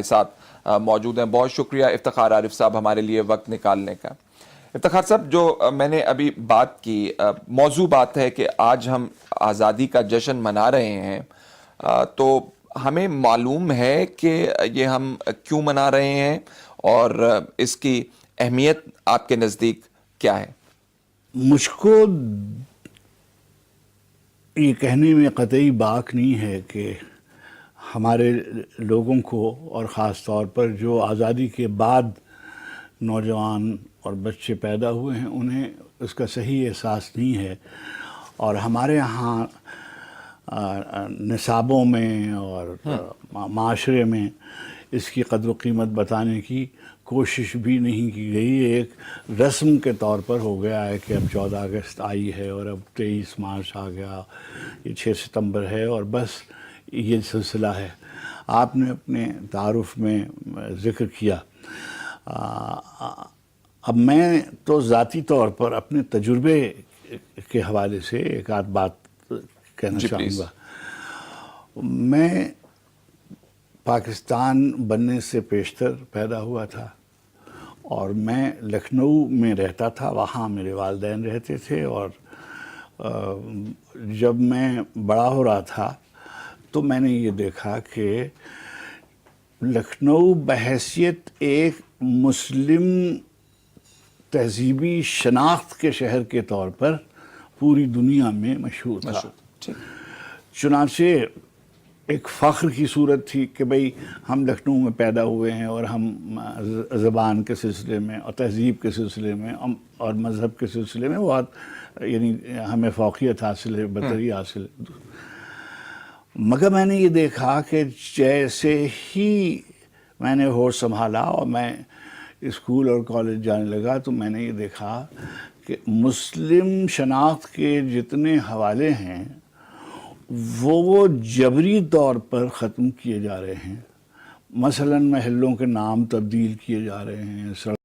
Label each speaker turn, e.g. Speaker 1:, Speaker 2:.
Speaker 1: ساتھ موجود ہیں. بہت شکریہ افتخار عارف صاحب ہمارے لیے وقت نکالنے کا. افتخار صاحب، جو میں نے ابھی بات کی، موضوع بات ہے کہ آج ہم آزادی کا جشن منا رہے ہیں، تو ہمیں معلوم ہے کہ یہ ہم کیوں منا رہے ہیں اور اس کی اہمیت آپ کے نزدیک کیا ہے؟
Speaker 2: مجھ کو یہ کہنے میں قطعی باک نہیں ہے کہ ہمارے لوگوں کو، اور خاص طور پر جو آزادی کے بعد نوجوان اور بچے پیدا ہوئے ہیں، انہیں اس کا صحیح احساس نہیں ہے. اور ہمارے ہاں نصابوں میں اور معاشرے میں اس کی قدر و قیمت بتانے کی کوشش بھی نہیں کی گئی. ایک رسم کے طور پر ہو گیا ہے کہ اب 14 اگست آئی ہے اور اب 23 مارچ آ گیا، یہ 6 ستمبر ہے، اور بس یہ سلسلہ ہے. آپ نے اپنے تعارف میں ذکر کیا. اب میں تو ذاتی طور پر اپنے تجربے کے حوالے سے ایک آدھ بات کہنا چاہوں گا. میں پاکستان بننے سے پیشتر پیدا ہوا تھا اور میں لکھنؤ میں رہتا تھا. وہاں میرے والدین رہتے تھے، اور جب میں بڑا ہو رہا تھا تو میں نے یہ دیکھا کہ لکھنؤ بحیثیت ایک مسلم تہذیبی شناخت کے شہر کے طور پر پوری دنیا میں مشہور تھا. چنانچہ ایک فخر کی صورت تھی کہ بھئی ہم لکھنؤ میں پیدا ہوئے ہیں اور ہم زبان کے سلسلے میں اور تہذیب کے سلسلے میں اور مذہب کے سلسلے میں بہت، یعنی ہمیں فوقیت حاصل ہے، برتری حاصل ہے. مگر میں نے یہ دیکھا کہ جیسے ہی میں نے ہوش سنبھالا اور میں اسکول اور کالج جانے لگا تو میں نے یہ دیکھا کہ مسلم شناخت کے جتنے حوالے ہیں وہ جبری طور پر ختم کیے جا رہے ہیں. مثلاً محلوں کے نام تبدیل کیے جا رہے ہیں،